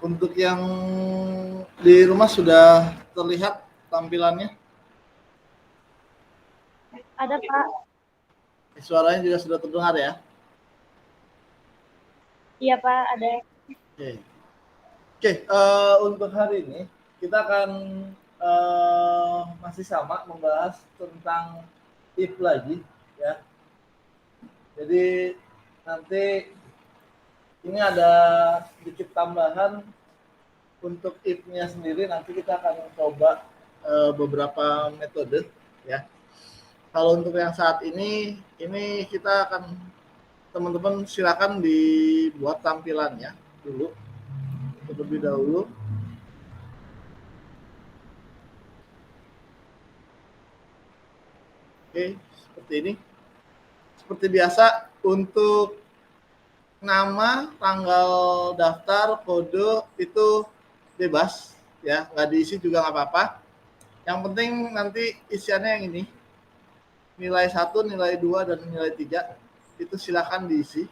Untuk yang di rumah sudah terlihat tampilannya? Ada, Pak. Suaranya juga sudah terdengar ya? Iya, Pak, ada. Oke, untuk hari ini kita akan masih sama membahas tentang if lagi ya. Jadi nanti ini ada sedikit tambahan untuk if-nya sendiri. Nanti kita akan coba beberapa metode ya. Kalau untuk yang saat ini kita akan, teman-teman silakan dibuat tampilannya dulu terlebih dahulu. Oke, seperti ini. Seperti biasa, untuk nama, tanggal daftar, kode itu bebas ya, nggak diisi juga nggak apa-apa. Yang penting nanti isiannya yang ini, nilai 1, nilai 2, dan nilai 3 itu silakan diisi.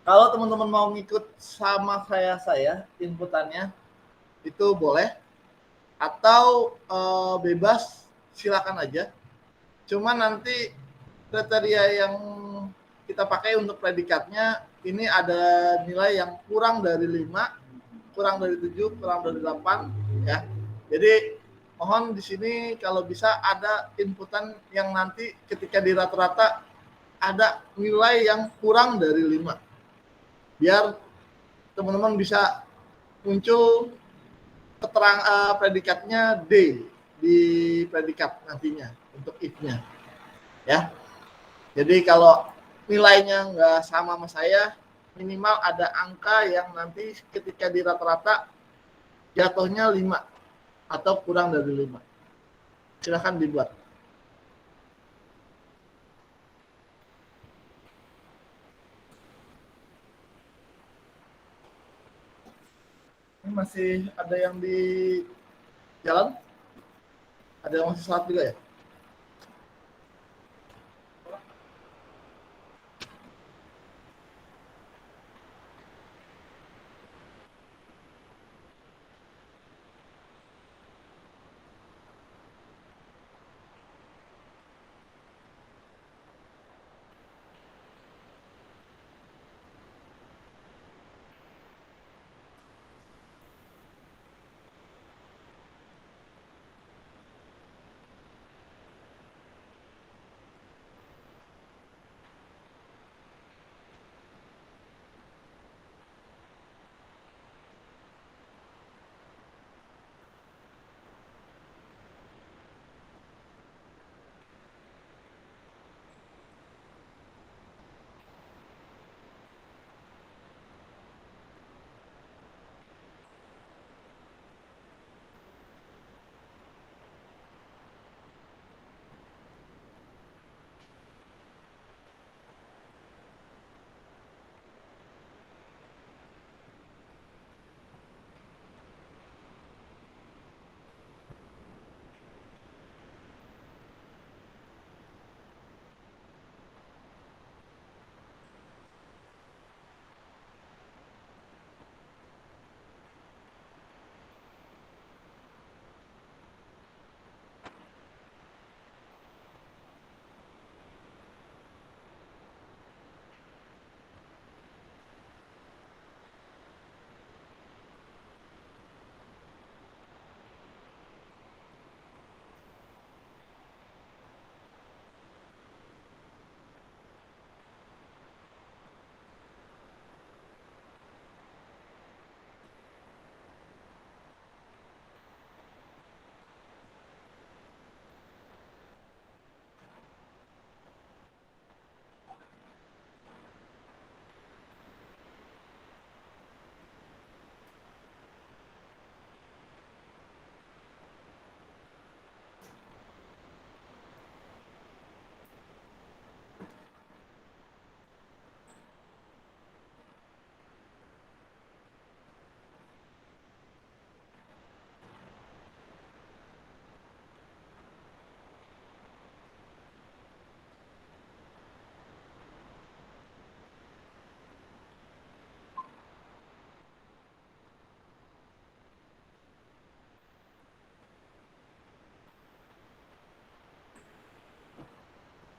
Kalau teman-teman mau ngikut sama saya inputannya itu boleh, atau bebas silakan aja. Cuma nanti kriteria yang kita pakai untuk predikatnya ini ada nilai yang kurang dari 5, kurang dari 7, kurang dari 8 ya. Jadi mohon di sini kalau bisa ada inputan yang nanti ketika di rata-rata ada nilai yang kurang dari 5. Biar teman-teman bisa muncul predikatnya D di predikat nantinya untuk if-nya ya. Jadi kalau nilainya nggak sama saya, minimal ada angka yang nanti ketika di rata-rata jatuhnya 5 atau kurang dari 5. Silahkan dibuat. Ini masih ada yang di jalan? Ada yang masih sholat juga ya?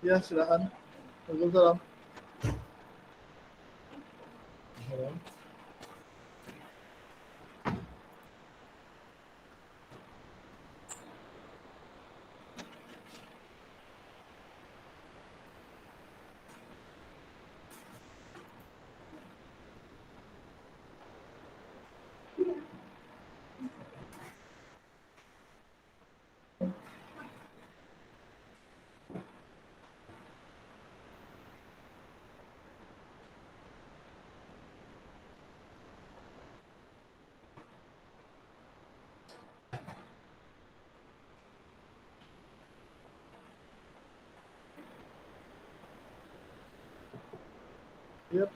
Ya, silakan. Waalaikumsalam. Yep.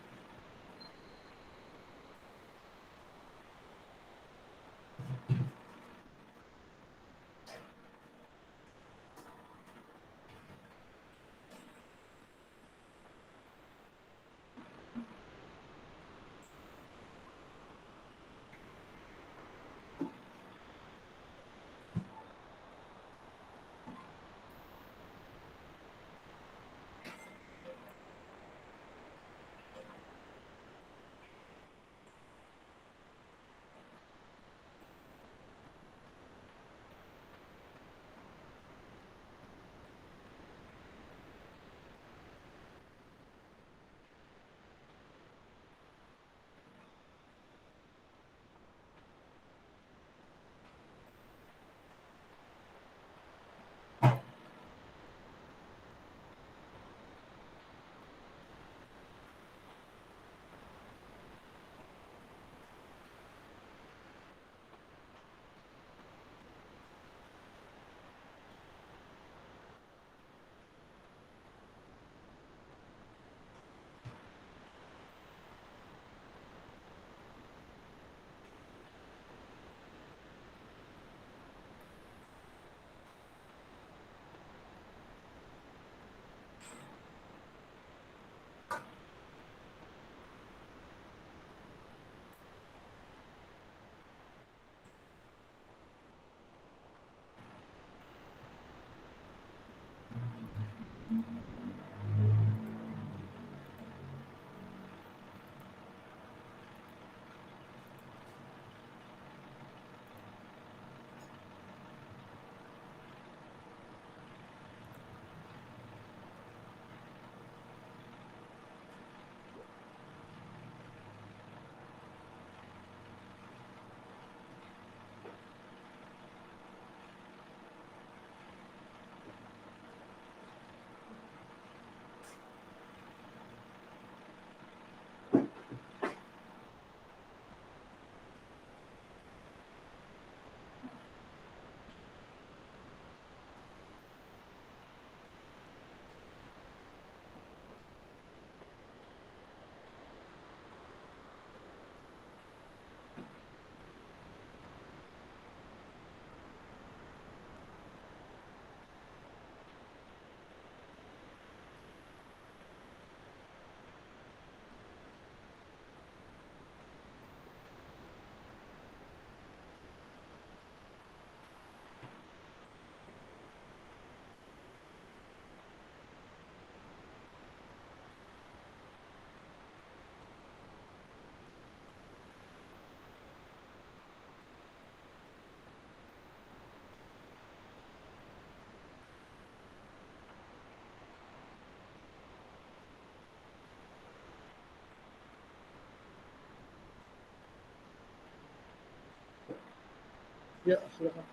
Ya, silakan.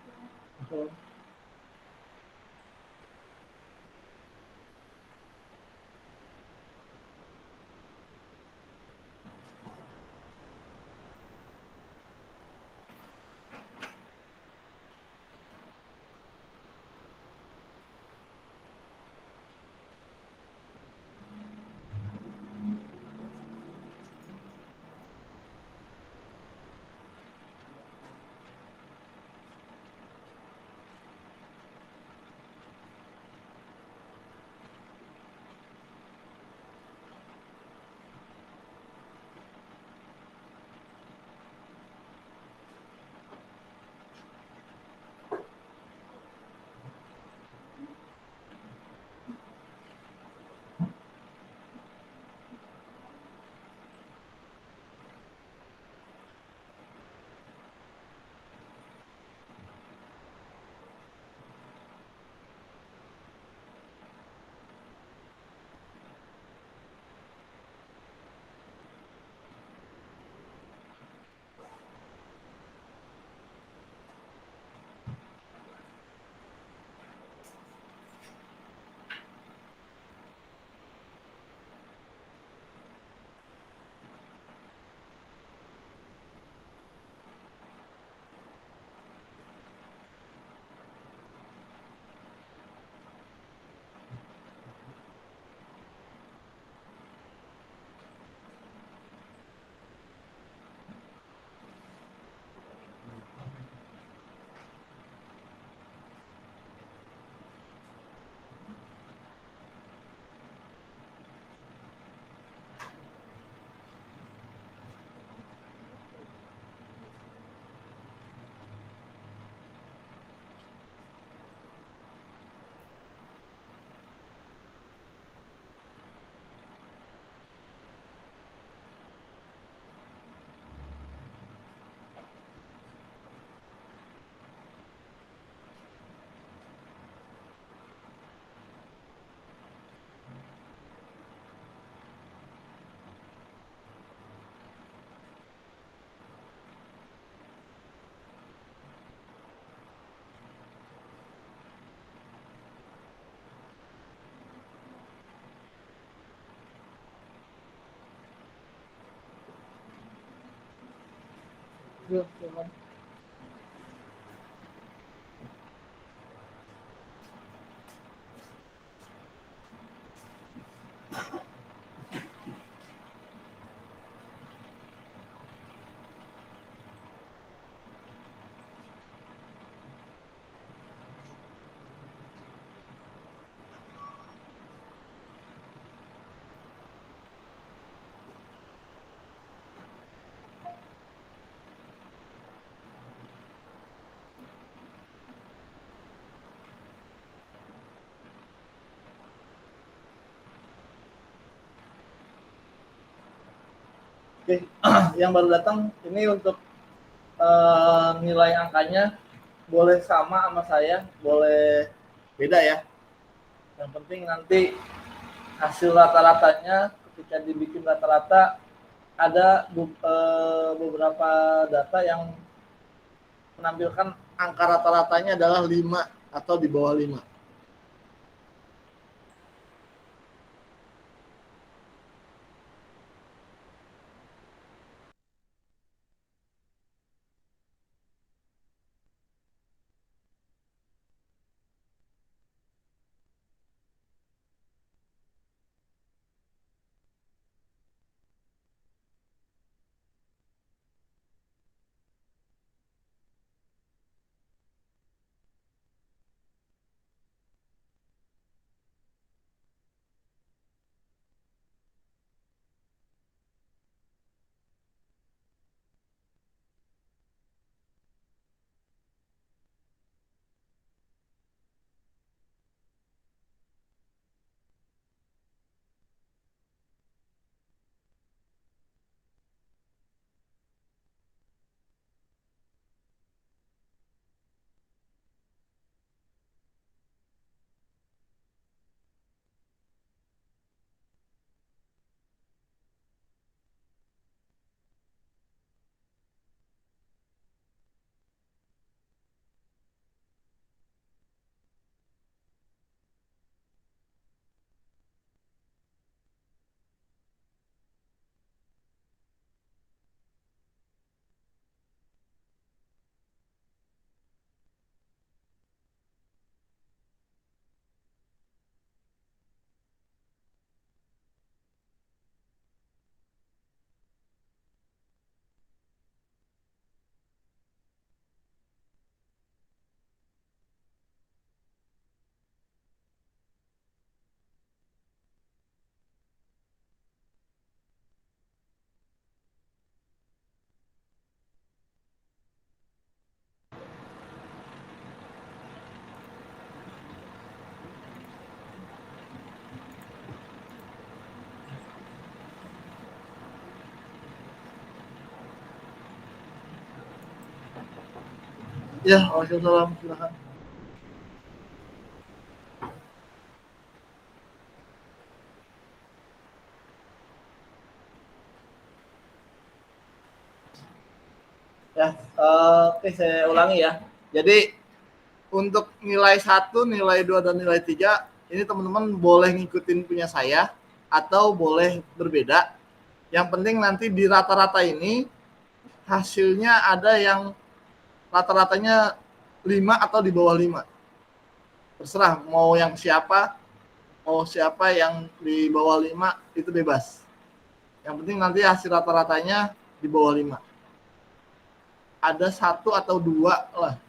Salam. Yuk, silakan. Oke, yang baru datang ini untuk nilai angkanya boleh sama saya, boleh beda ya. Yang penting nanti hasil rata-ratanya ketika dibikin rata-rata ada beberapa data yang menampilkan angka rata-ratanya adalah 5 atau di bawah 5. Ya, waalaikumsalam. Silakan. Ya, oke saya ulangi ya. Jadi untuk nilai 1, nilai 2, dan nilai 3 ini teman-teman boleh ngikutin punya saya atau boleh berbeda. Yang penting nanti di rata-rata ini hasilnya ada yang rata-ratanya 5 atau di bawah 5. Terserah mau siapa yang di bawah 5 itu bebas. Yang penting nanti hasil rata-ratanya di bawah 5. Ada 1 atau 2 lah.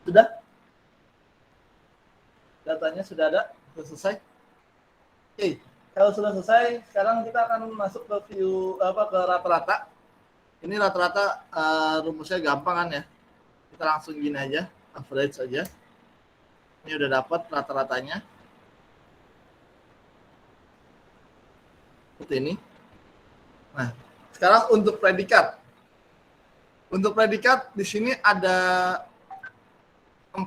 Sudah? Datanya sudah ada? Sudah selesai? Oke, kalau sudah selesai, sekarang kita akan masuk ke view ke rata-rata. Ini rata-rata rumusnya gampang kan ya. Kita langsung gini aja, average aja. Ini udah dapat rata-ratanya. Seperti ini. Nah, sekarang untuk predikat. Untuk predikat di sini ada 4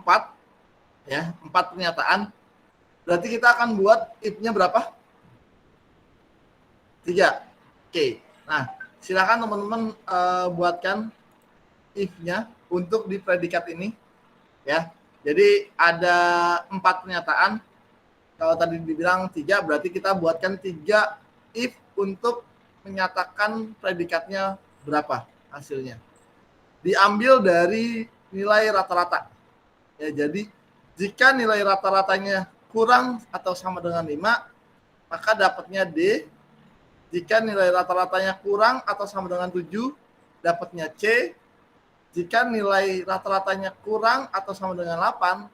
pernyataan. Berarti kita akan buat if-nya berapa? 3. Oke. Nah, silakan teman-teman buatkan if-nya untuk di predikat ini ya. Jadi ada 4 pernyataan. Kalau tadi dibilang 3, berarti kita buatkan 3 if untuk menyatakan predikatnya berapa hasilnya. Diambil dari nilai rata-rata. Ya, jadi jika nilai rata-ratanya kurang atau sama dengan 5, maka dapatnya D. Jika nilai rata-ratanya kurang atau sama dengan 7, dapatnya C. Jika nilai rata-ratanya kurang atau sama dengan 8,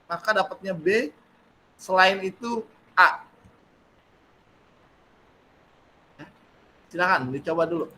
maka dapatnya B. Selain itu A. Silakan dicoba dulu.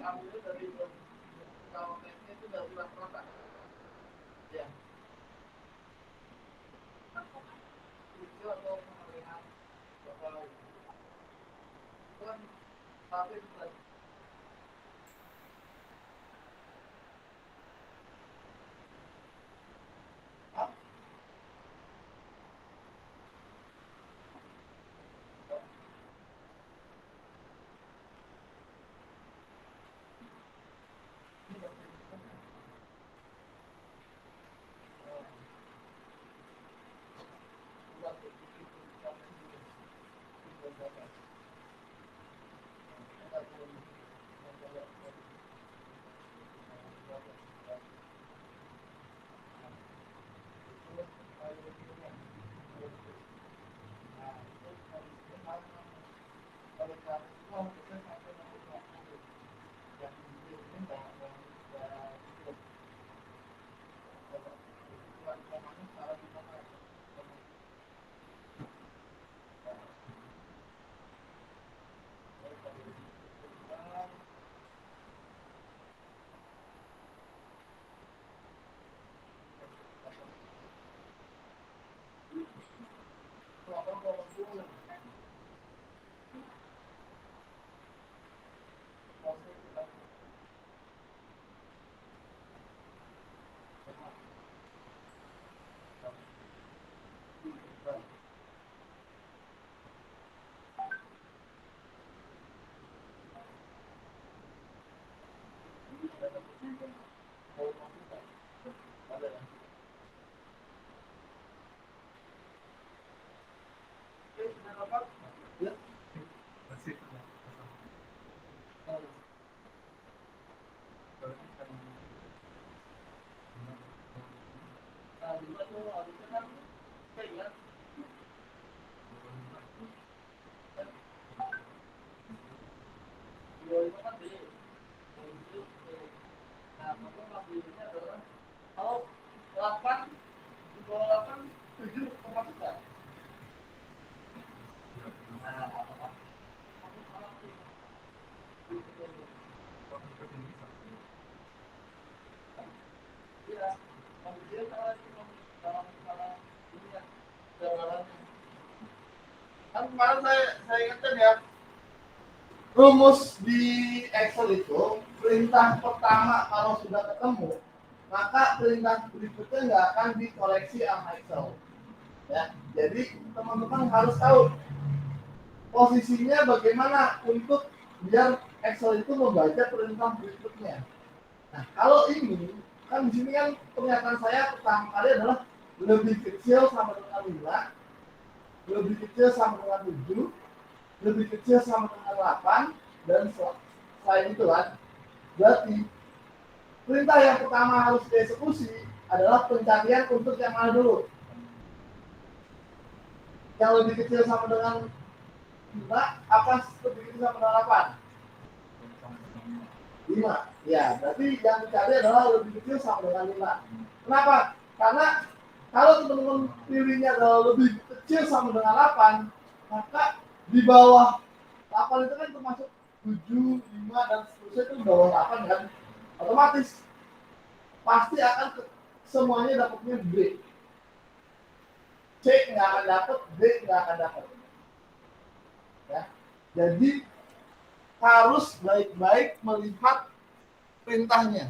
ambil dari kalau tesnya itu dari rata-rata. Ya. Itu atau pengalihan bakal itu kan tapi bukan. Kalau 8 di bawah 8 7 kemasukan. Iya, kemudian dalam ini ya, gambarannya. Kan kemarin saya ingatkan ya, rumus di Excel itu perintah pertama kalau sudah ketemu, maka perintah berikutnya nggak akan dikoreksi sama Excel. Ya, jadi teman-teman harus tahu posisinya bagaimana untuk biar Excel itu membaca perintah berikutnya. Nah, kalau ini kan di sini kan pernyataan saya pertama kali adalah lebih kecil sama dengan 5, lebih kecil sama dengan 7, lebih kecil sama dengan 8, dan selain itu kan, berarti perintah yang pertama harus dieksekusi adalah pencarian untuk yang mana dulu? Yang lebih kecil sama dengan 5, apa lebih kecil sama dengan 8? 5. Ya, berarti yang dicari adalah lebih kecil sama dengan 5. Kenapa? Karena kalau teman-teman pilihnya adalah lebih kecil sama dengan 8, maka di bawah 8 itu kan termasuk 7, 5, dan seterusnya itu di bawah 8 kan? Otomatis pasti akan semuanya dapatnya B. C nggak akan dapat, B nggak akan dapat. Ya. Jadi harus baik-baik melihat perintahnya.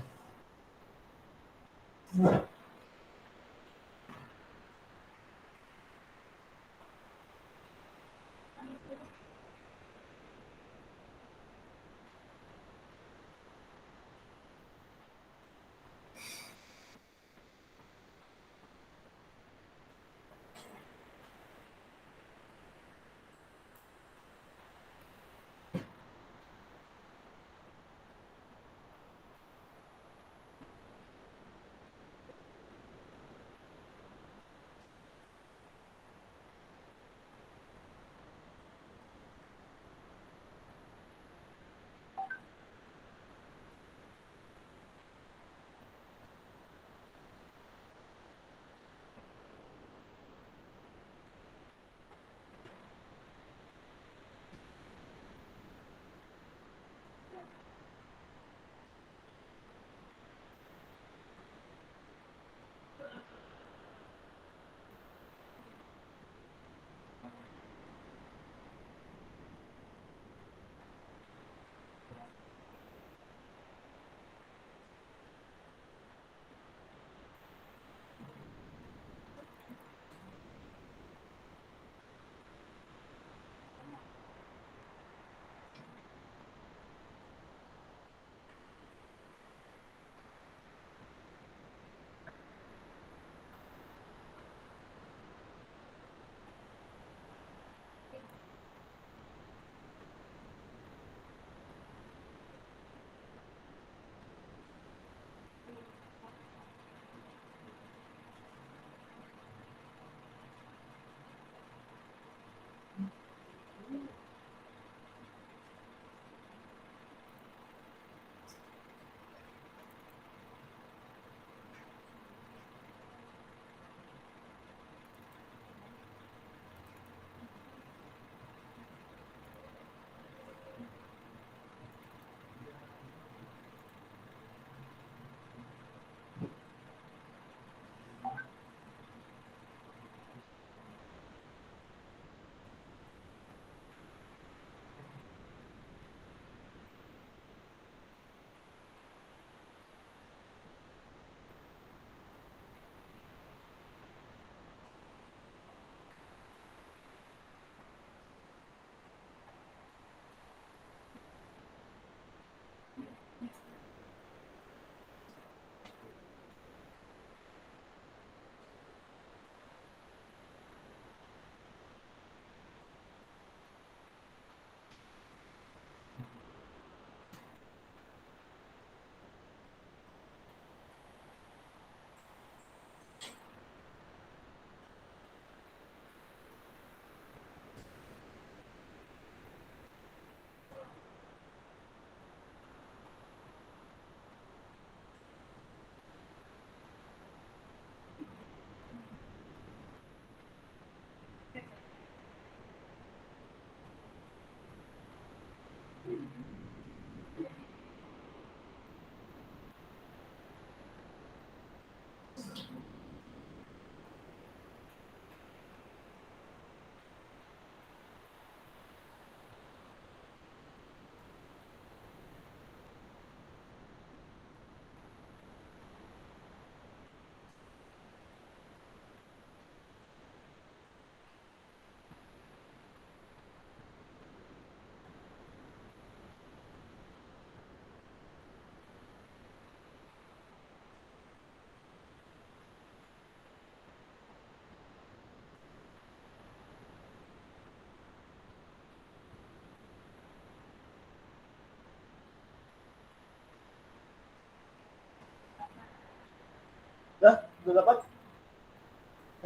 Sudah dapat?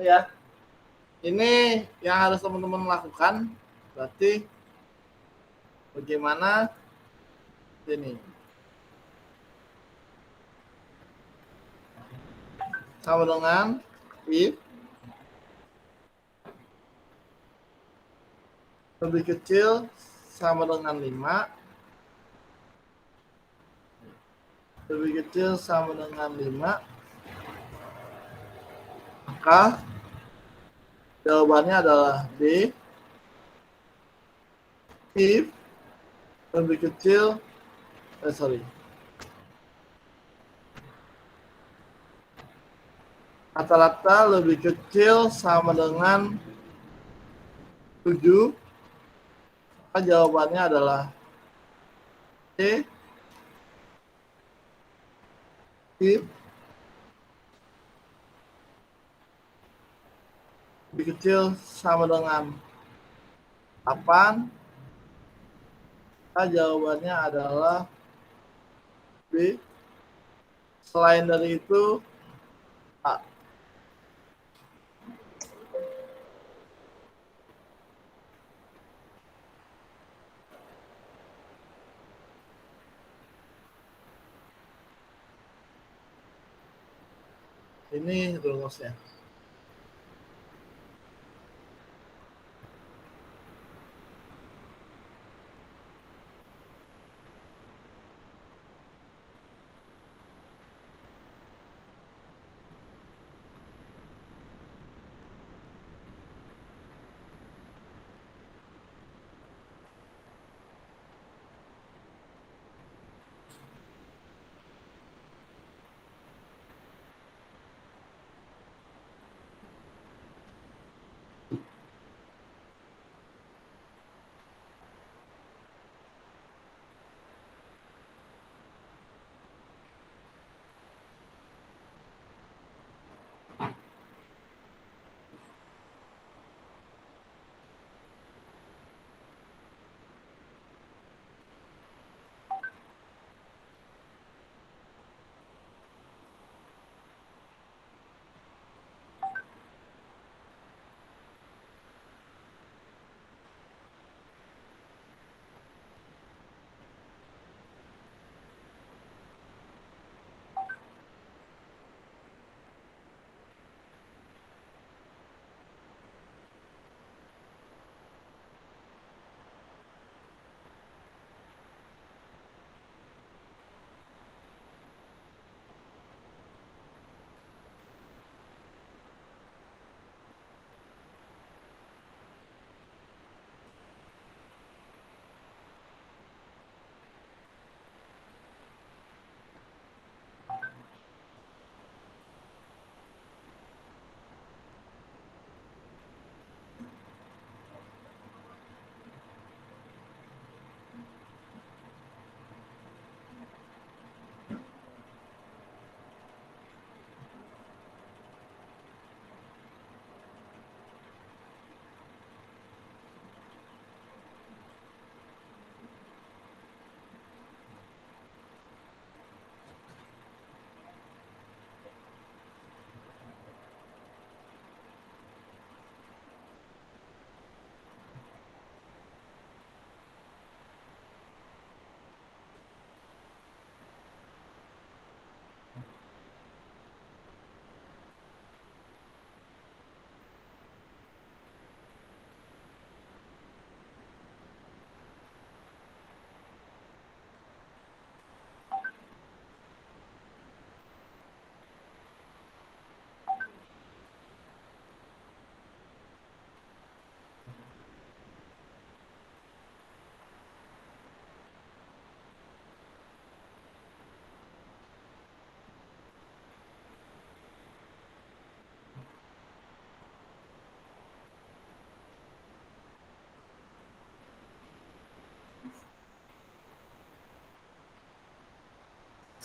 Ya. Ini yang harus teman-teman lakukan. Berarti bagaimana ini? Sama dengan if lebih kecil sama dengan 5, lebih kecil sama dengan 5, maka jawabannya adalah D. If lebih kecil, rata-rata lebih kecil sama dengan 7, maka jawabannya adalah D. If lebih kecil sama dengan 8, maka jawabannya adalah B. Selain dari itu, A. Ini rumusnya.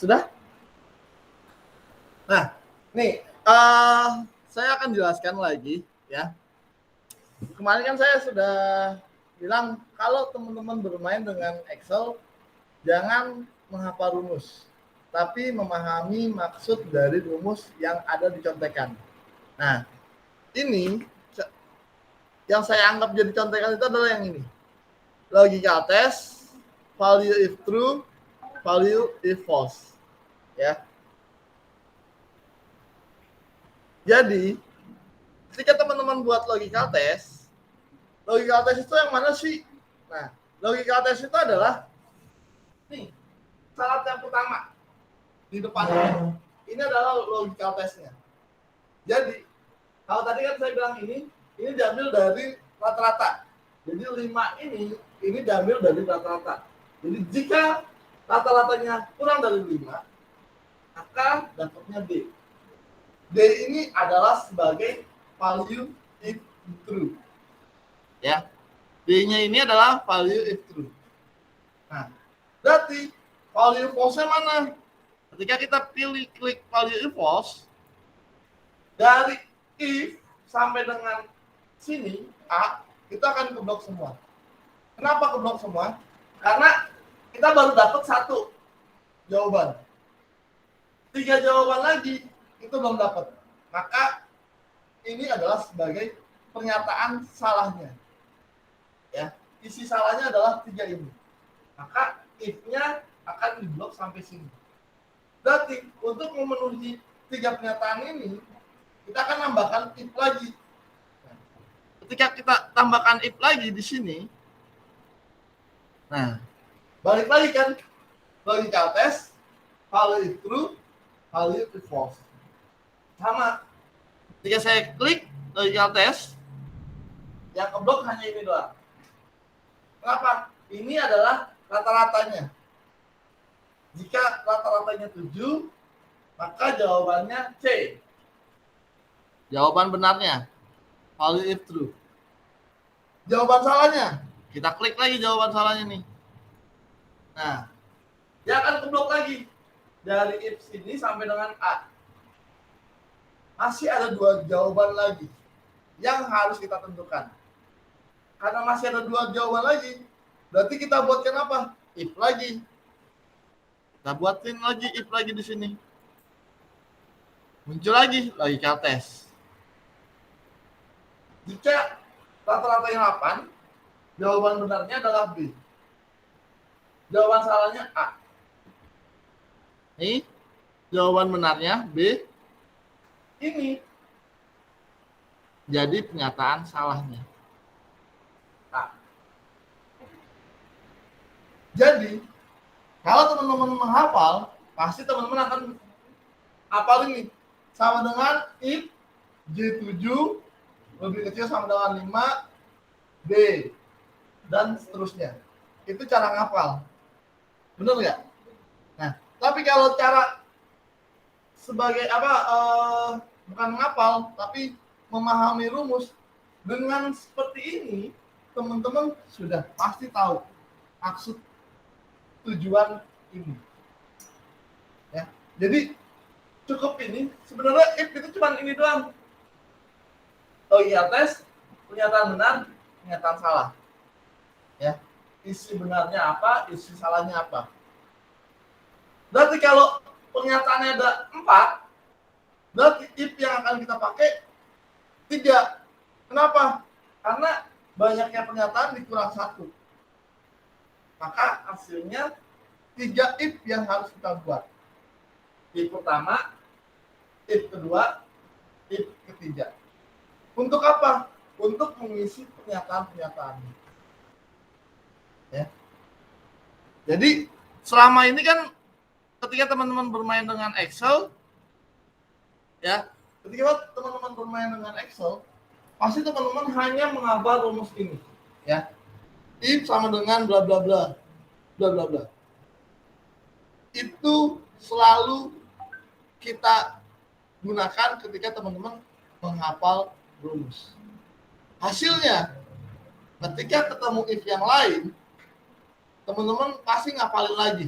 Sudah? Nah, nih saya akan jelaskan lagi ya. Kemarin kan saya sudah bilang kalau teman-teman bermain dengan Excel jangan menghafal rumus tapi memahami maksud dari rumus yang ada di contekan. Nah, ini yang saya anggap jadi contekan itu adalah yang ini. Logical test, value if true, value if false. Ya. Jadi, ketika teman-teman buat logical test itu yang mana sih? Nah, logical test itu adalah nih, syarat yang pertama di depannya. Ini adalah logical testnya. Jadi, kalau tadi kan saya bilang ini diambil dari rata-rata. Jadi 5 ini diambil dari rata-rata. Jadi jika rata-ratanya kurang dari 5, maka dapatnya D. D ini adalah sebagai value if true. Ya. D-nya ini adalah value if true. Nah, berarti value false-nya mana? Ketika kita pilih klik value if false, dari if sampai dengan sini A, kita akan keblok semua. Kenapa keblok semua? Karena kita baru dapat 1 jawaban. 3 jawaban lagi itu belum dapat. Maka ini adalah sebagai pernyataan salahnya. Ya, isi salahnya adalah 3 ini. Maka if-nya akan diblok sampai sini. Berarti untuk memenuhi 3 pernyataan ini, kita akan tambahkan if lagi. Nah, ketika kita tambahkan if lagi di sini, nah, balik lagi kan, logical test, value if true, value if false. Sama, ketika saya klik logical test, yang keblok hanya ini doang. Kenapa? Ini adalah rata-ratanya. Jika rata-ratanya 7, maka jawabannya C. Jawaban benarnya, value if true. Jawaban salahnya, kita klik lagi jawaban salahnya nih. Nah, dia akan keblok lagi dari if sini sampai dengan A. Masih ada 2 jawaban lagi yang harus kita tentukan. Karena masih ada 2 jawaban lagi, berarti kita buatkan apa? If lagi. Kita buatin lagi if lagi di sini. Muncul lagi logical test. Jika rata-ratanya 8, jawaban benarnya adalah B. Jawaban salahnya A. Ini jawaban benarnya B. Ini jadi pernyataan salahnya. A. Jadi, kalau teman-teman menghafal, pasti teman-teman akan hafal ini. Sama dengan if J7 lebih kecil sama dengan 5, D, dan seterusnya. Itu cara ngapal. Benar nggak? Nah, tapi kalau cara sebagai bukan menghafal, tapi memahami rumus, dengan seperti ini, teman-teman sudah pasti tahu maksud tujuan ini. Ya, jadi cukup ini. Sebenarnya if itu cuma ini doang. Logical test, pernyataan benar, pernyataan salah. Ya, isi benarnya apa, isi salahnya apa. Berarti kalau pernyataannya ada 4, berarti if yang akan kita pakai 3. Kenapa? Karena banyaknya pernyataan dikurang 1. Maka hasilnya 3 if yang harus kita buat. If pertama, if kedua, if ketiga. Untuk apa? Untuk mengisi pernyataan-pernyataan. Ya. Jadi selama ini kan ketika teman-teman bermain dengan Excel, ya, ketika teman-teman bermain dengan Excel, pasti teman-teman hanya menghafal rumus ini, ya. If sama dengan bla bla bla, bla bla bla. Itu selalu kita gunakan ketika teman-teman menghafal rumus. Hasilnya, ketika ketemu if yang lain, teman-teman pasti ngapalin lagi.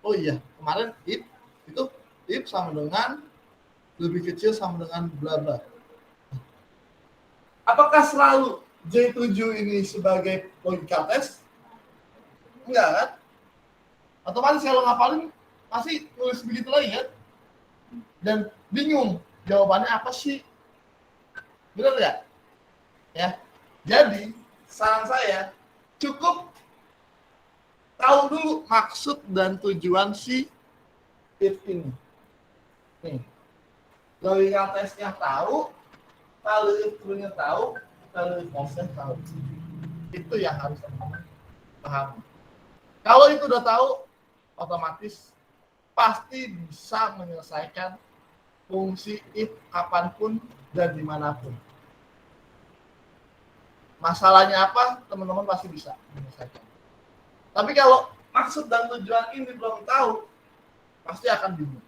Oh iya, kemarin if itu if sama dengan lebih kecil sama dengan bla bla. Apakah selalu J7 ini sebagai logical test? Enggak kan? Otomatis kalau ngapalin Pasti nulis begitu lagi kan? Dan bingung jawabannya apa sih? Benar nggak? Ya. Jadi saran saya cukup tahu dulu maksud dan tujuan si if ini. Nih, logika tesnya tahu, kalau if-nya tahu, kalau if-nya tahu. Itu yang harus teman-teman paham. Kalau itu udah tahu, otomatis pasti bisa menyelesaikan fungsi if kapanpun dan dimanapun. Masalahnya apa, teman-teman pasti bisa menyelesaikan. Tapi kalau maksud dan tujuan ini belum tahu, pasti akan bingung.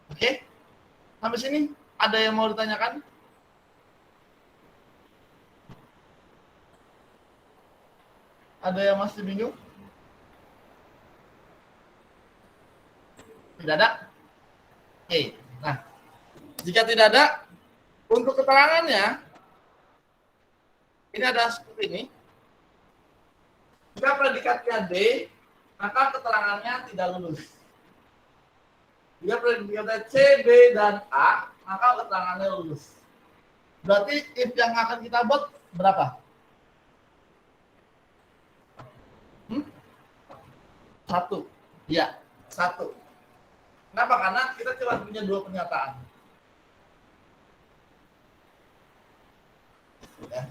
Oke? Sampai sini ada yang mau ditanyakan? Ada yang masih bingung? Tidak ada? Oke. Nah, jika tidak ada, untuk keterangannya, ini ada seperti ini. Jika predikatnya D, maka keterangannya tidak lulus. Jika predikatnya C, B, dan A, maka keterangannya lulus. Berarti if yang akan kita buat berapa? Satu. Ya, satu. Kenapa? Karena kita cuma punya dua pernyataan. Ya.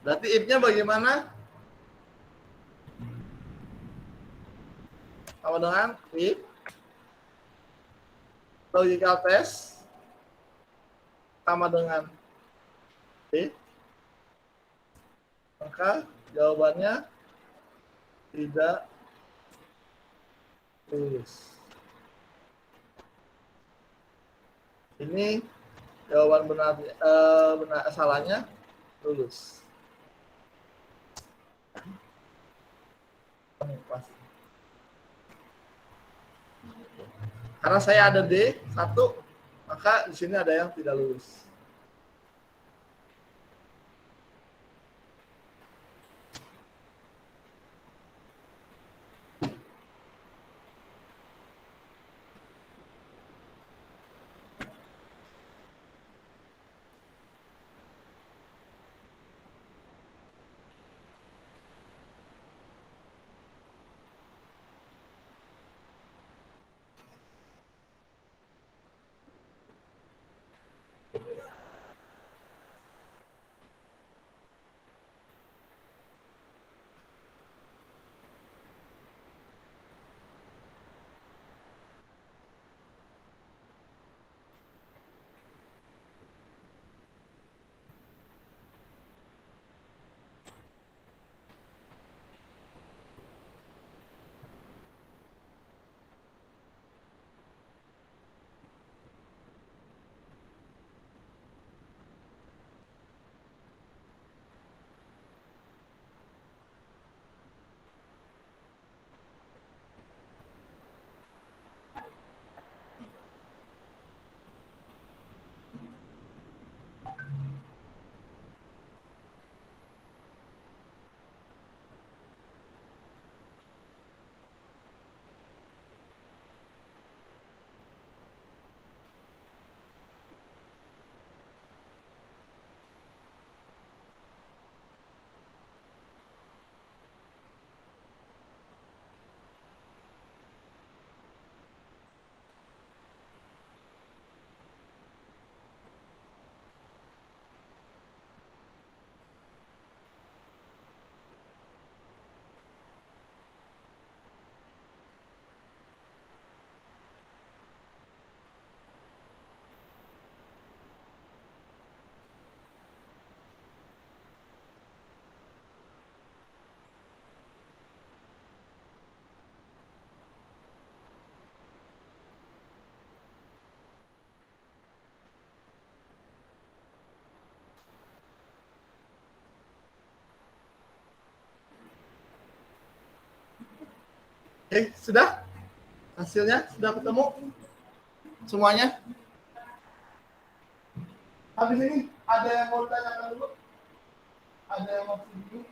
Berarti if-nya bagaimana? Sama dengan if logical test sama dengan if, maka jawabannya tidak lulus. Ini jawaban benar, salahnya lulus. Karena saya ada D, satu, maka di sini ada yang tidak lulus. Sudah? Hasilnya sudah ketemu? Semuanya? Habis ini ada yang mau ditanyakan dulu? Ada yang mau bingung?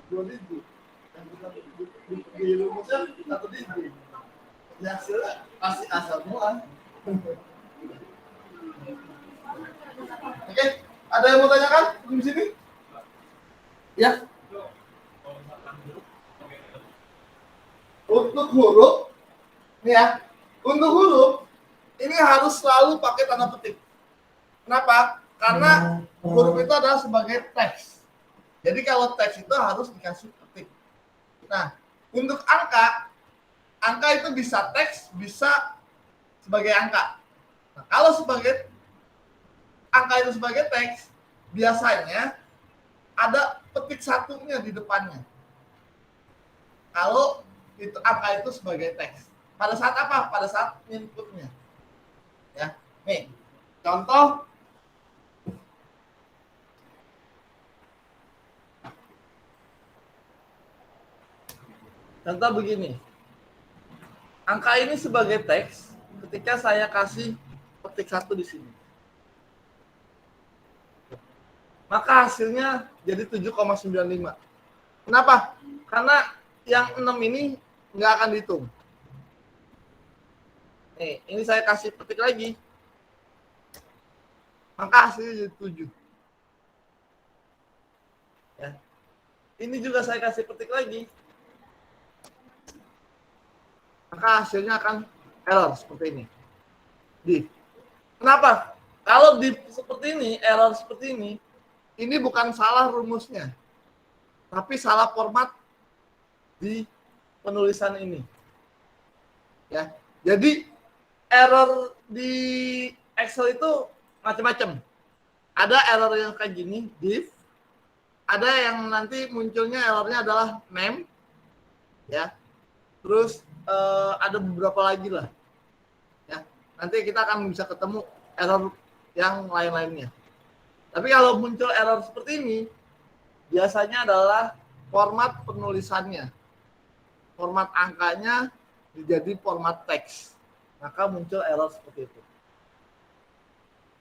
2 digit. Yang kita di rumusnya 1 digit. Ya hasilnya pasti A semua. Oke, ada yang mau tanyakan di sini? Ya. Untuk huruf, nih ya, untuk huruf ini harus selalu pakai tanda petik. Kenapa? Karena huruf itu adalah sebagai teks. Jadi kalau teks itu harus dikasih petik. Nah, untuk angka itu bisa teks, bisa sebagai angka. Nah, kalau sebagai angka itu sebagai teks, biasanya ada petik satunya di depannya. Kalau itu angka itu sebagai teks. Pada saat apa? Pada saat inputnya. Ya, nih contoh. Contoh begini. Angka ini sebagai teks ketika saya kasih petik 1 di sini. Maka hasilnya jadi 7,95. Kenapa? Karena yang 6 ini nggak akan dihitung. Nih, ini saya kasih petik lagi. Maka hasilnya jadi 7. Ya. Ini juga saya kasih petik lagi. Maka hasilnya akan error seperti ini. Kenapa? Kalau seperti ini, error seperti ini bukan salah rumusnya, tapi salah format di penulisan ini. Ya, jadi error di Excel itu macam-macam. Ada error yang kayak gini, div. Ada yang nanti munculnya errornya adalah name, ya. Terus ada beberapa lagi lah. Ya, nanti kita akan bisa ketemu error yang lain-lainnya. Tapi kalau muncul error seperti ini, biasanya adalah format penulisannya. Format angkanya menjadi format teks. Maka muncul error seperti itu.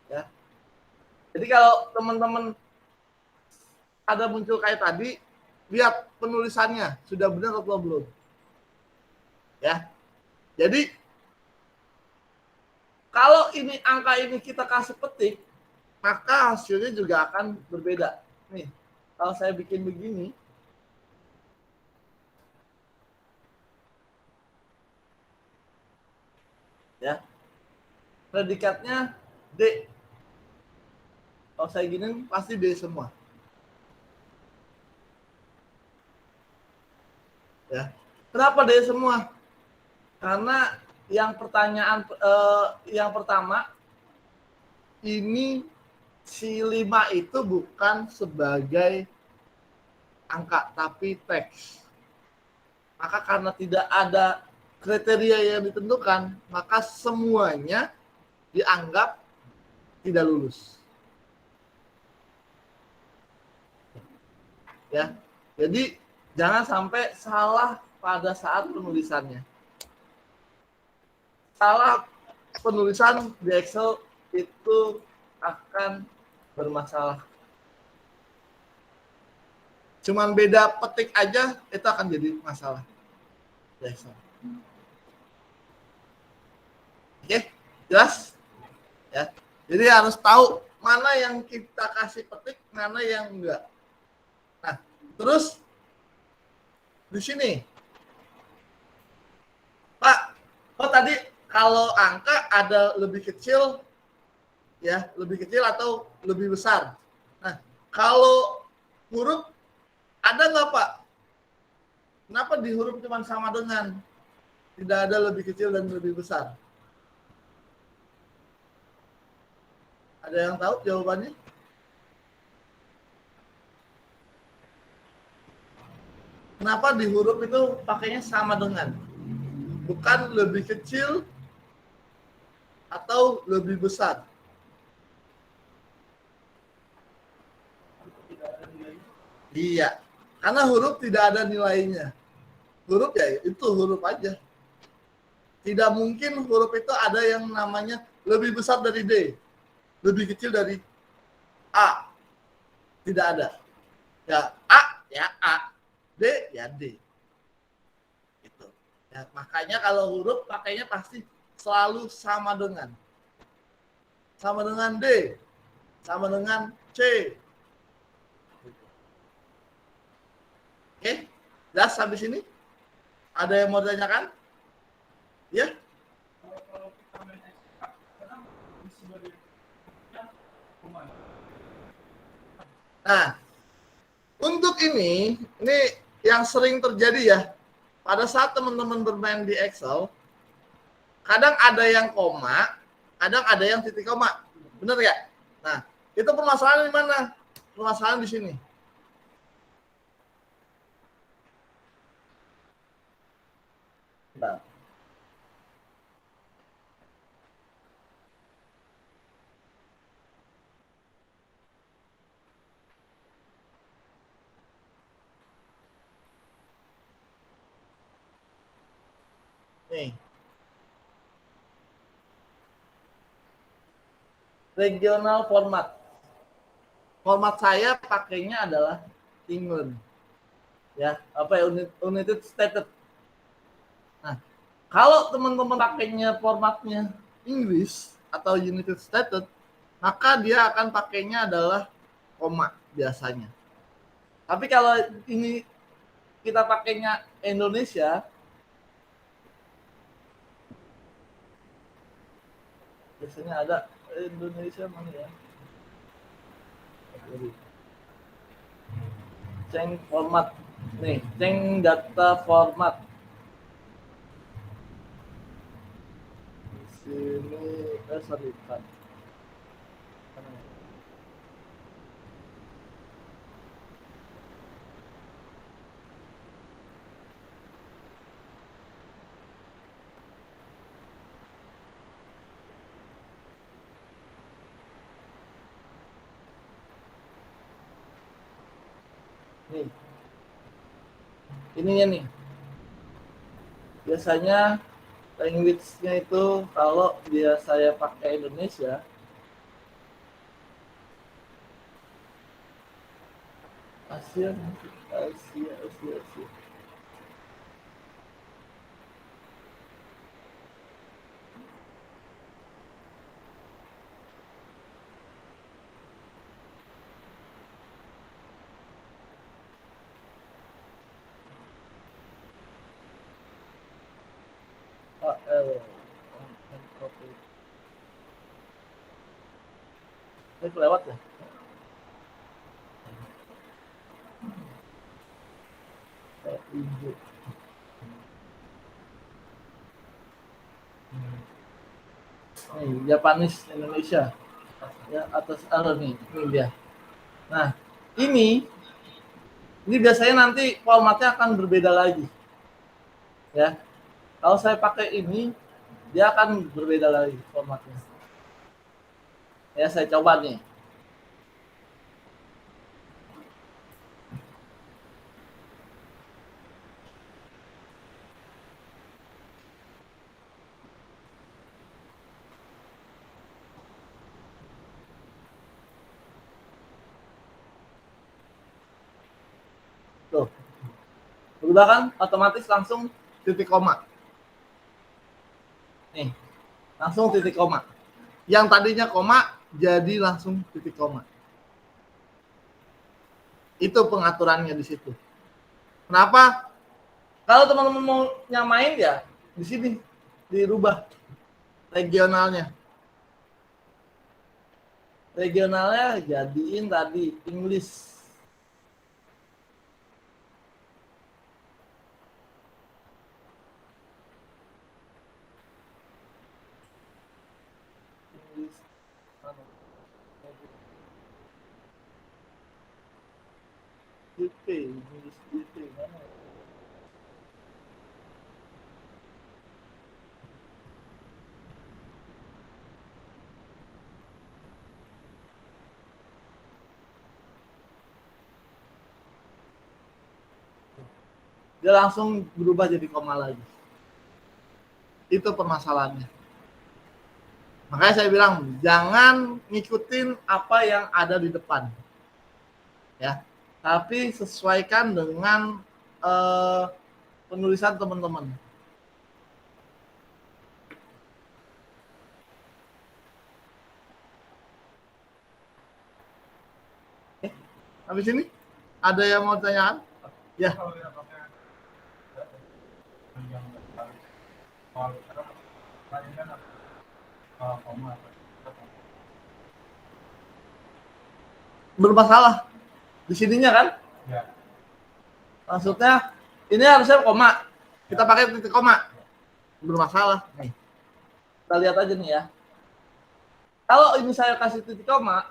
Ya. Jadi kalau teman-teman ada muncul kayak tadi, lihat penulisannya sudah benar atau belum. Ya. Jadi kalau ini angka ini kita kasih petik, maka hasilnya juga akan berbeda. Nih, kalau saya bikin begini, ya, predikatnya D. Kalau saya gini pasti D semua. Ya, kenapa D semua? Karena yang pertama ini si 5 itu bukan sebagai angka tapi teks. Maka karena tidak ada kriteria yang ditentukan, maka semuanya dianggap tidak lulus. Ya. Jadi jangan sampai salah pada saat penulisannya. Salah penulisan di Excel itu akan bermasalah. Cuman beda petik aja itu akan jadi masalah. Di Excel. Oke, jelas? Ya. Jadi harus tahu mana yang kita kasih petik, mana yang enggak. Nah, terus di sini, Pak, tadi kalau angka ada lebih kecil, ya lebih kecil atau lebih besar. Nah, kalau huruf ada nggak Pak? Kenapa di huruf cuma sama dengan? Tidak ada lebih kecil dan lebih besar. Ada yang tahu jawabannya? Kenapa di huruf itu pakainya sama dengan? Bukan lebih kecil atau lebih besar. Iya, karena huruf tidak ada nilainya. Huruf ya itu huruf aja. Tidak mungkin huruf itu ada yang namanya lebih besar dari D, lebih kecil dari A. Tidak ada. Ya, A ya A, D ya D. Gitu. Ya, makanya kalau huruf pakainya pasti selalu sama dengan D, sama dengan C. Oke, jelas habis ini? Ada yang mau ditanyakan? Ya? Nah, untuk ini yang sering terjadi ya, pada saat teman-teman bermain di Excel, kadang ada yang koma, kadang ada yang titik koma. Benar ya? Nah, itu permasalahan di mana? Permasalahan di sini. Nah. Nih. Regional format. Format saya pakainya adalah England. Ya, apa ya, United States. Nah, kalau teman-teman pakainya formatnya English atau United States, maka dia akan pakainya adalah koma biasanya. Tapi kalau ini kita pakainya Indonesia, biasanya ada Indonesia mana ya? Ceng format. Nih, ceng data format. Di sini, sorry, kan. Nih, ininya nih. Biasanya language-nya itu kalau dia saya pakai Indonesia, Asia. Ini kelewat ya? Nih, Japanese Indonesia. Ya, atas nih, ini dia. Nah, ini biasanya nanti formatnya akan berbeda lagi. Ya. Kalau saya pakai ini, dia akan berbeda lagi formatnya. Ya, saya coba nih. Tuh. Berubah kan? Otomatis langsung titik koma. Nih, langsung titik koma. Yang tadinya koma, jadi langsung titik koma. Itu pengaturannya di situ. Kenapa? Kalau teman-teman mau nyamain ya, di sini dirubah regionalnya. Regionalnya jadiin tadi English. English UK mana? Dia langsung berubah jadi koma lagi. Itu permasalahannya. Makanya saya bilang jangan ngikutin apa yang ada di depan. Ya. tapi sesuaikan dengan penulisan teman-teman. Habis ini ada yang mau tanyakan? Ya. Bermasalah di sininya kan? Ya. Maksudnya ini harusnya koma, kita pakai titik koma, bermasalah. Nih, kita lihat aja nih ya. Kalau ini saya kasih titik koma,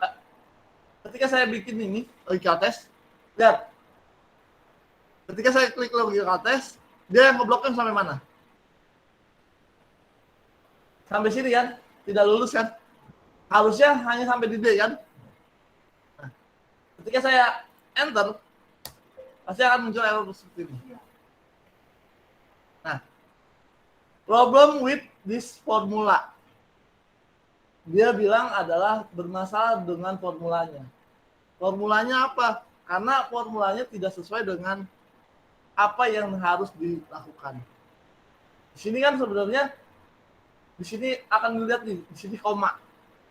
ketika saya bikin ini logika test, lihat. Ketika saya klik logika test, dia yang ngebloknya sampai mana? Sampai sini kan? Tidak lulus kan? Harusnya hanya sampai di D kan? Nah, ketika saya enter, pasti akan muncul error seperti ini. Nah, problem with this formula. Dia bilang adalah bermasalah dengan formulanya. Formulanya apa? Karena formulanya tidak sesuai dengan apa yang harus dilakukan. Di sini kan sebenarnya di sini akan dilihat nih, di sini koma.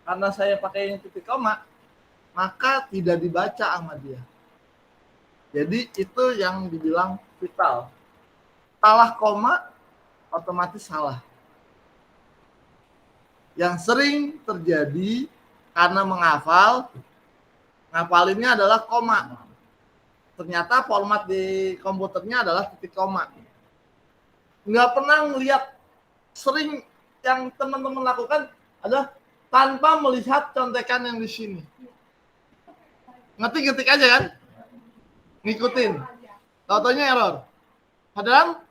Karena saya pakai yang titik koma, maka tidak dibaca sama dia. Jadi itu yang dibilang vital. Salah koma, otomatis salah. Yang sering terjadi karena menghafal, ngapalinnya adalah koma. Ternyata format di komputernya adalah titik koma. Nggak pernah ngelihat, sering yang teman-teman lakukan adalah tanpa melihat contekan yang di sini. Ngetik-ngetik aja kan? Ngikutin. Tau-taunya error. Padahal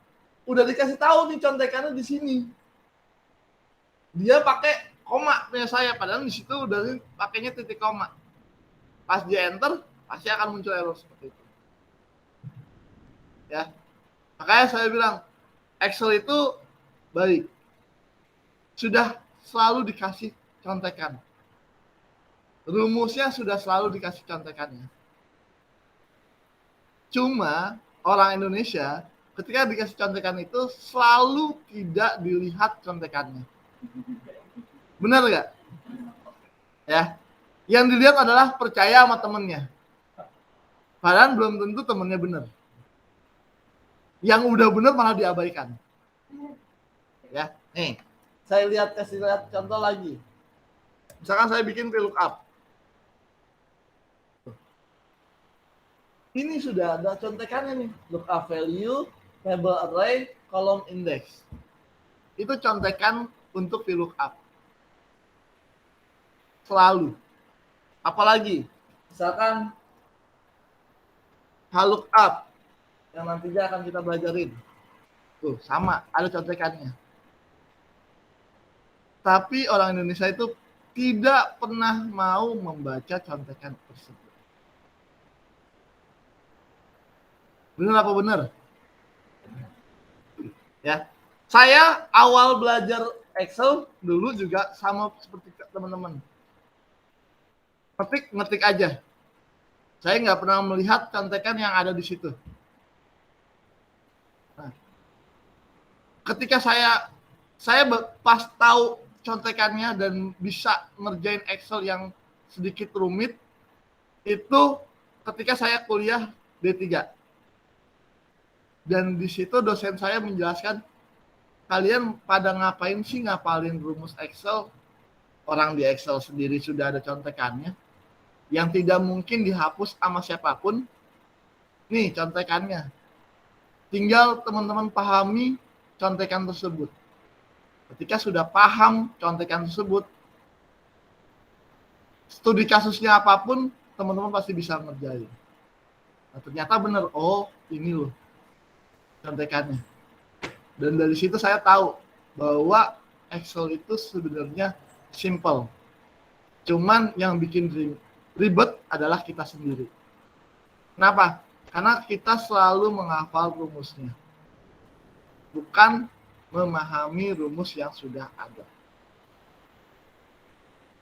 udah dikasih tahu nih contekannya di sini. Dia pakai koma punya saya, padahal di situ udah pakainya titik koma. Pas dia enter, pasti akan muncul error seperti itu. Ya. Makanya saya bilang Excel itu baik. Sudah selalu dikasih contekan. Rumusnya sudah selalu dikasih contekannya. Cuma orang Indonesia ketika dikasih contekan itu selalu tidak dilihat contekannya. Benar nggak? Ya. Yang dilihat adalah percaya sama temennya. Padahal belum tentu temennya benar. Yang udah benar malah diabaikan. Ya, nih. Saya kasih lihat contoh lagi. Misalkan saya bikin VLOOKUP. Ini sudah ada contekannya nih. Lookup value, table array, column index. Itu contekan untuk VLOOKUP. Selalu. Apalagi, misalkan HLOOKUP yang nantinya akan kita belajarin. Tuh, sama, ada contekannya. Tapi orang Indonesia itu tidak pernah mau membaca contekan tersebut. Benar apa benar? Ya, saya awal belajar Excel dulu juga sama seperti teman-teman. Ngetik aja. Saya nggak pernah melihat contekan yang ada di situ. Nah, ketika saya pas tahu contekannya dan bisa ngerjain Excel yang sedikit rumit, itu ketika saya kuliah D3. Dan di situ dosen saya menjelaskan, kalian pada ngapain sih ngapalin rumus Excel? Orang di Excel sendiri sudah ada contekannya, yang tidak mungkin dihapus sama siapapun. Nih contekannya. Tinggal teman-teman pahami contekan tersebut. Ketika sudah paham contekan tersebut, studi kasusnya apapun, teman-teman pasti bisa ngerjain. Nah, ternyata benar, oh ini loh contekannya. Dan dari situ saya tahu bahwa Excel itu sebenarnya simple. Cuman yang bikin ribet adalah kita sendiri. Kenapa? Karena kita selalu menghafal rumusnya. Bukan memahami rumus yang sudah ada.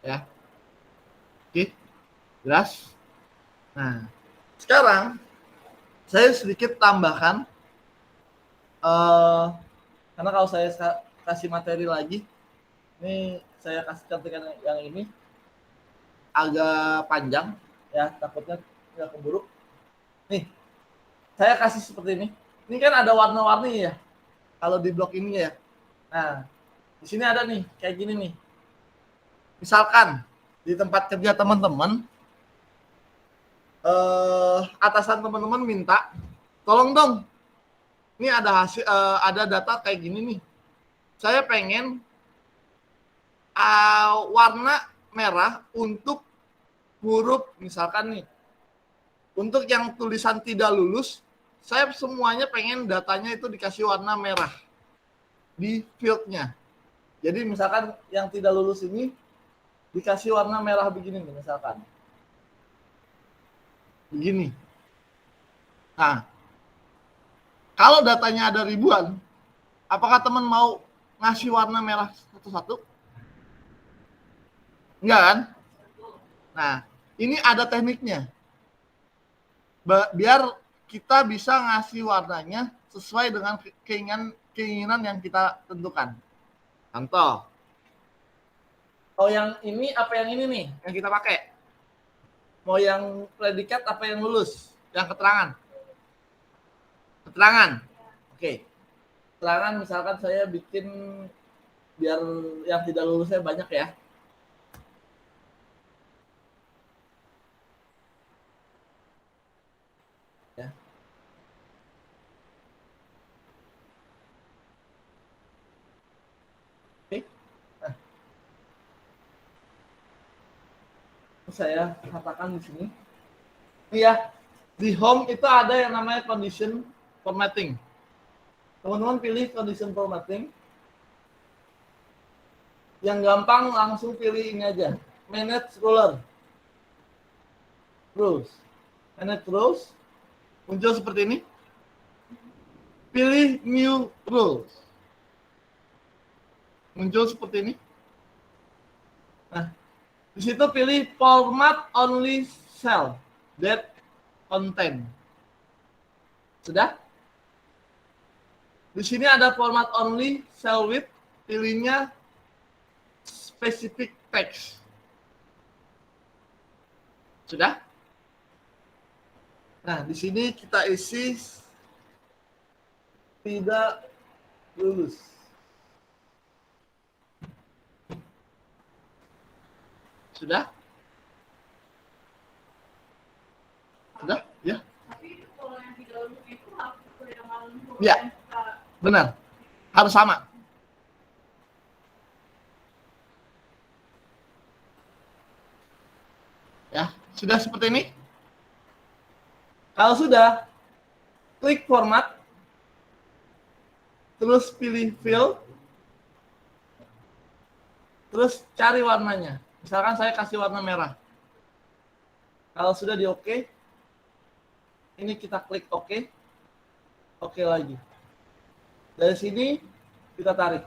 Ya. Oke. Jelas? Nah, Sekarang saya sedikit tambahkan, karena kalau saya kasih materi lagi, ini saya kasih contekan yang ini agak panjang ya, takutnya nggak keburu. Nih, saya kasih seperti ini. Ini kan ada warna-warni ya, kalau di blok ini ya. Nah, di sini ada nih, kayak gini nih. Misalkan di tempat kerja teman-teman, atasan teman-teman minta, tolong dong, ini ada hasil, ada data kayak gini nih. Saya pengen warna merah untuk huruf, misalkan nih, untuk yang tulisan tidak lulus, saya semuanya pengen datanya itu dikasih warna merah di fieldnya. Jadi misalkan yang tidak lulus ini dikasih warna merah begini nih, misalkan. Begini. Nah, kalau datanya ada ribuan, apakah teman mau ngasih warna merah satu-satu? Enggak kan? Nah, ini ada tekniknya. Biar kita bisa ngasih warnanya sesuai dengan keinginan yang kita tentukan. Contoh. Oh, yang ini apa yang ini nih yang kita pakai? Mau yang predikat apa yang lulus? Yang keterangan? Keterangan. Oke. Keterangan misalkan saya bikin biar yang tidak lulusnya banyak ya. Ya. Oke. Nah. Saya katakan di sini. Iya, di home itu ada yang namanya condition formatting. Teman-teman pilih condition formatting. Yang gampang langsung pilih ini aja. Manage ruler. Rules. Manage rules. Muncul seperti ini. Pilih new rules. Muncul seperti ini. Nah, di situ pilih format only cell that contain. Sudah? Di sini ada format only cell width, pilihnya specific text. Sudah? Nah, di sini kita isi tidak lulus. Sudah? Sudah? Ya. Ya, benar. Harus sama. Ya, sudah seperti ini. Kalau sudah, klik format, terus pilih fill, terus cari warnanya. Misalkan saya kasih warna merah. Kalau sudah di OK, ini kita klik OK, OK lagi. Dari sini kita tarik.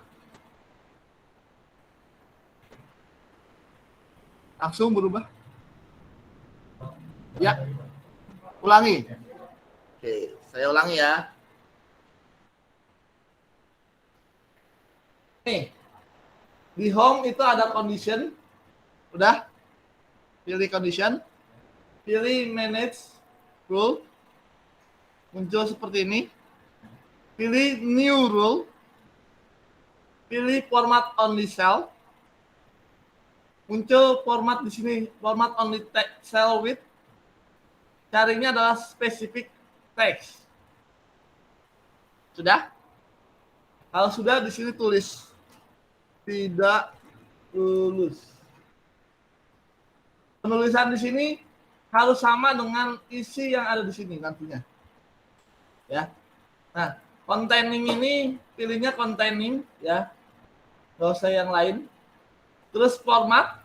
Langsung berubah. Ya, ulangi. Oke, saya ulangi ya. Nih, di home itu ada condition. Udah? Pilih condition. Pilih manage rule. Muncul seperti ini. Pilih new rule. Pilih format only cell. Muncul format di sini, format only cell width. Carinya adalah specific text. Sudah? Kalau sudah, di sini tulis tidak lulus. Penulisan di sini harus sama dengan isi yang ada di sini nantinya. Ya. Nah, containing ini pilihnya containing ya. Nggak usah yang lain. Terus format.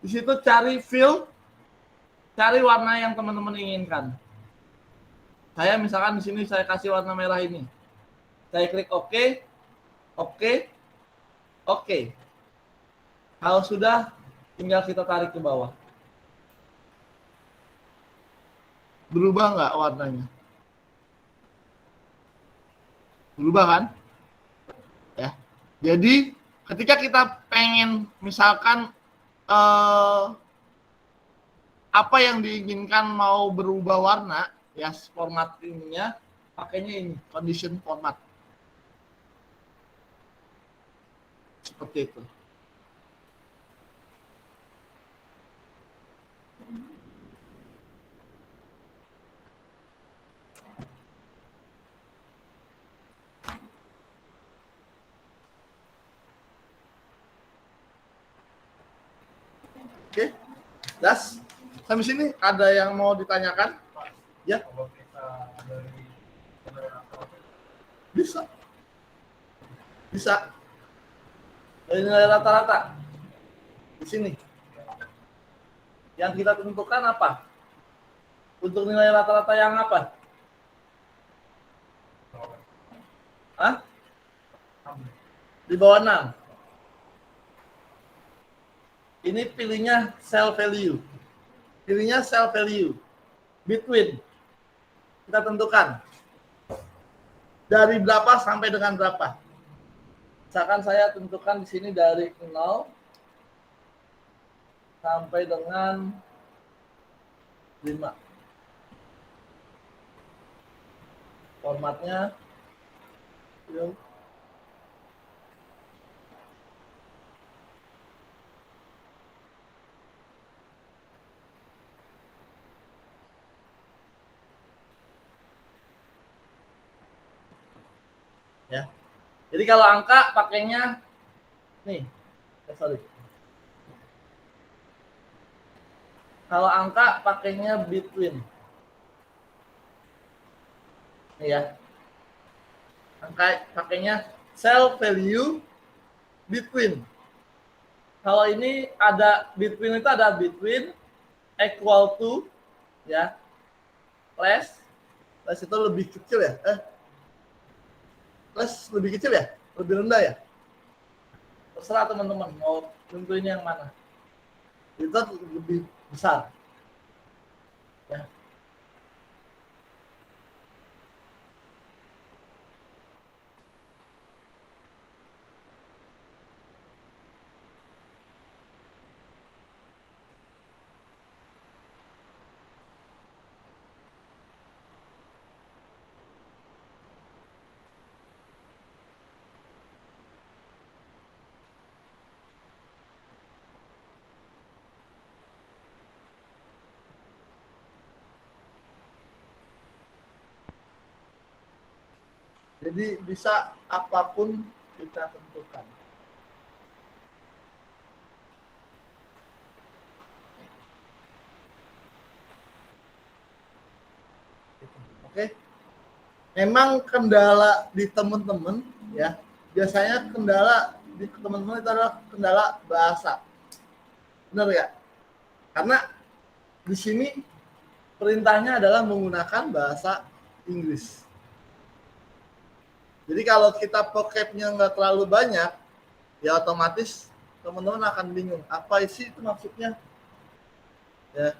Di situ cari fill, cari warna yang teman-teman inginkan. Saya misalkan di sini saya kasih warna merah ini. Saya klik OK, OK, OK. Kalau sudah, tinggal kita tarik ke bawah. Berubah nggak warnanya? Berubah kan? Ya. Jadi ketika kita pengen misalkan apa yang diinginkan mau berubah warna, ya format ininya pakainya ini condition format seperti itu. Oke, das. Sampai sini ada yang mau ditanyakan? Ya. Bisa. Bisa. Dari nilai rata-rata. Di sini. Yang kita tentukan apa? Untuk nilai rata-rata yang apa? Hah? Di bawah 6. Ini pilihnya cell value. Pilihnya cell value. Between. Kita tentukan. Dari berapa sampai dengan berapa? Misalkan saya tentukan di sini dari 0 sampai dengan 5. Formatnya ya. Jadi kalau angka pakainya nih, sorry. Kalau angka pakainya between. Nih ya. Angka pakainya cell value between. Kalau ini ada between itu ada between equal to ya. Less itu lebih kecil ya. Less lebih kecil ya? Lebih rendah ya? Terserah teman-teman mau tentuin yang mana. Itu lebih besar. Ya. Jadi bisa apapun kita tentukan. Oke. Memang kendala di teman-teman ya, biasanya kendala di teman-teman itu adalah kendala bahasa. Benar ya? Karena di sini perintahnya adalah menggunakan bahasa Inggris. Jadi kalau kita vocabnya nggak terlalu banyak, ya otomatis teman-teman akan bingung. Apa isi itu maksudnya? Ya.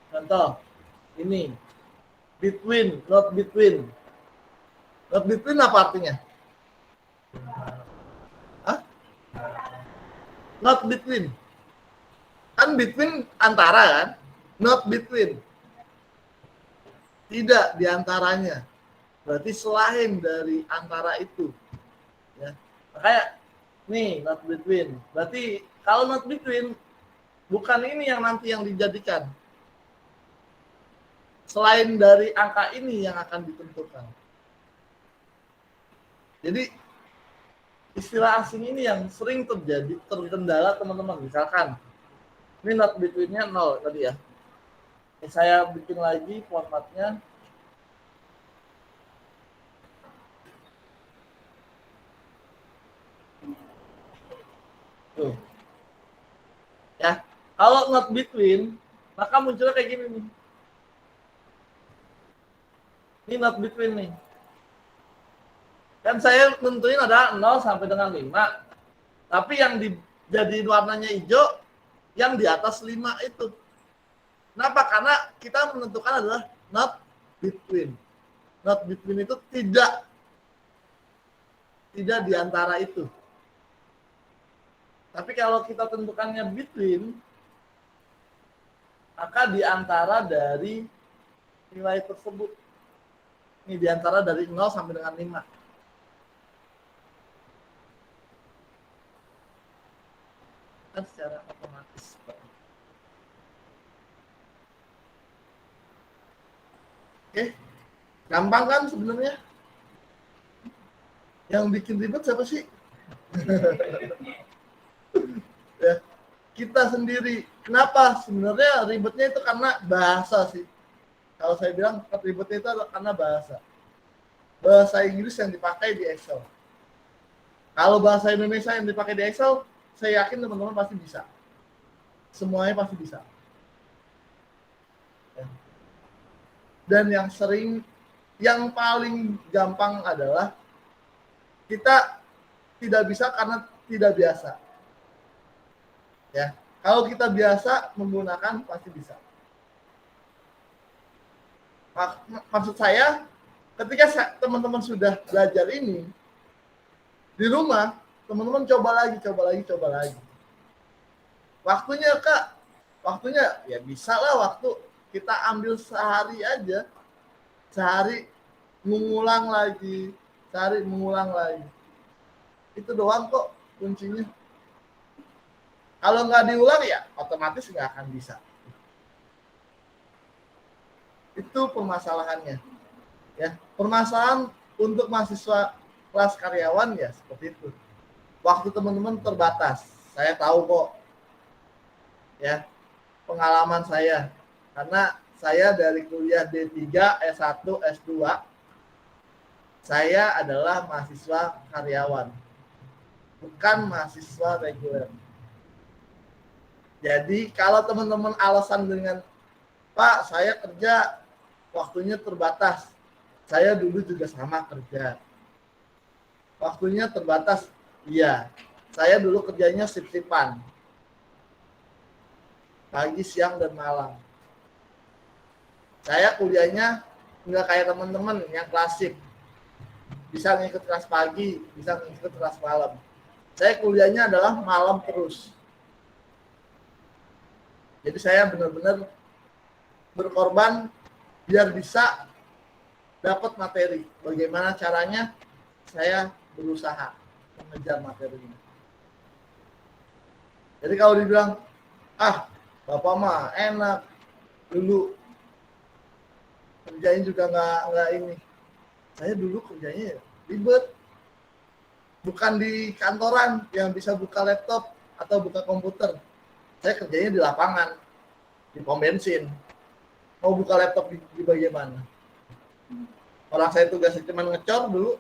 Contoh, ini. Between, not between. Not between apa artinya? Hah? Not between. Kan between antara kan? Not between. Tidak diantaranya. Berarti selain dari antara itu. Ya. Makanya nih not between. Berarti kalau not between bukan ini yang nanti yang dijadikan. Selain dari angka ini yang akan ditentukan. Jadi istilah asing ini yang sering terjadi terkendala teman-teman. Misalkan ini not between-nya 0 tadi ya. Ini saya bikin lagi formatnya. Tuh. Ya, kalau not between, maka munculnya kayak gini nih. Ini not between nih. Kan saya tentuin ada 0 sampai dengan 5. Tapi yang dijadiin warnanya hijau, yang di atas 5 itu. Kenapa? Karena kita menentukan adalah not between. Not between itu tidak di antara itu. Tapi kalau kita tentukannya between, maka di antara dari nilai tersebut. Ini di antara dari 0 sampai dengan 5. Kan secara otomatis. Oke. Gampang kan sebenarnya? Yang bikin ribet siapa sih? Ya, kita sendiri. Kenapa? Sebenarnya ribetnya itu karena bahasa sih. Kalau saya bilang ribetnya itu karena bahasa. Bahasa Inggris yang dipakai di Excel. Kalau bahasa Indonesia yang dipakai di Excel, saya yakin teman-teman pasti bisa. Semuanya pasti bisa. Dan yang paling gampang adalah kita tidak bisa karena tidak biasa. Ya, kalau kita biasa menggunakan pasti bisa. Maksud saya, ketika teman-teman sudah belajar ini di rumah, teman-teman coba lagi. Waktunya Kak, ya bisa lah waktu kita ambil sehari aja, sehari mengulang lagi. Itu doang kok kuncinya. Kalau nggak diulang ya otomatis nggak akan bisa. Itu permasalahannya. Ya, permasalahan untuk mahasiswa kelas karyawan ya seperti itu. Waktu teman-teman terbatas. Saya tahu kok. Ya, pengalaman saya. Karena saya dari kuliah D3, S1, S2, saya adalah mahasiswa karyawan. Bukan mahasiswa reguler. Jadi kalau teman-teman alasan dengan Pak, saya kerja waktunya terbatas. Saya dulu juga sama kerja. Waktunya terbatas. Iya. Saya dulu kerjanya sip-sipan. Pagi, siang, dan malam. Saya kuliahnya nggak kayak teman-teman yang klasik. Bisa ngikut kelas pagi, bisa ngikut kelas malam. Saya kuliahnya adalah malam terus. Jadi saya benar-benar berkorban biar bisa dapat materi. Bagaimana caranya? Saya berusaha mengejar materinya. Jadi kalau dibilang, Bapak mah enak, dulu kerjain juga nggak ini. Saya dulu kerjanya ribet. Bukan di kantoran yang bisa buka laptop atau buka komputer. Saya kerjanya di lapangan, di pom bensin. Mau buka laptop di bagian mana? Orang saya tugasnya cuma ngecor dulu,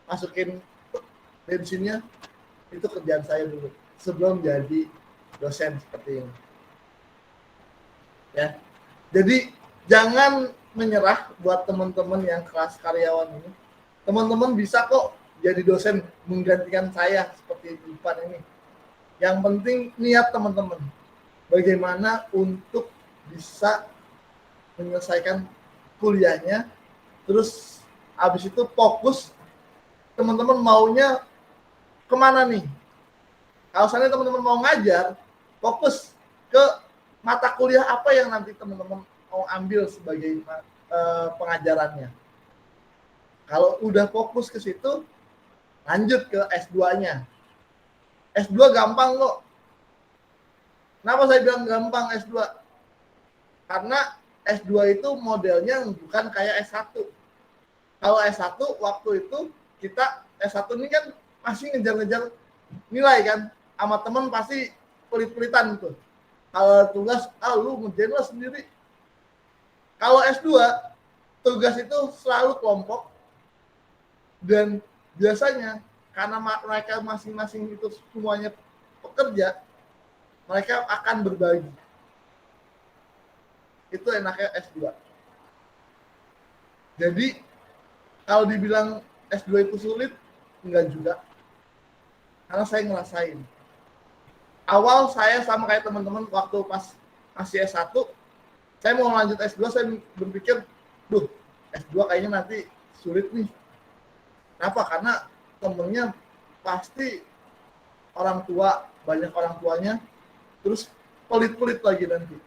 masukin bensinnya, itu kerjaan saya dulu sebelum jadi dosen seperti ini. Ya, jadi jangan menyerah buat teman-teman yang kelas karyawan ini. Teman-teman bisa kok jadi dosen menggantikan saya seperti di depan ini. Yang penting niat teman-teman. Bagaimana untuk bisa menyelesaikan kuliahnya, terus habis itu fokus teman-teman maunya kemana nih? Kalau misalnya teman-teman mau ngajar, fokus ke mata kuliah apa yang nanti teman-teman mau ambil sebagai pengajarannya. Kalau udah fokus ke situ, lanjut ke S2-nya. S2 gampang kok. Kenapa saya bilang gampang S2? Karena S2 itu modelnya bukan kayak S1. Kalau S1 waktu itu kita S1 ini kan masih ngejar-ngejar nilai kan. Sama teman pasti pelit-pelitan tuh. Kalau tugas, lu ngerjain lah sendiri. Kalau S2, tugas itu selalu kelompok. Dan biasanya karena mereka masing-masing itu semuanya pekerja, mereka akan berbagi. Itu enaknya S2. Jadi kalau dibilang S2 itu sulit, enggak juga. Karena saya ngerasain. Awal saya sama kayak teman-teman waktu pas masih S1, saya mau lanjut S2, saya berpikir duh, S2 kayaknya nanti sulit nih. Kenapa? Karena temennya pasti orang tua, banyak orang tuanya, terus pelit-pelit lagi nanti.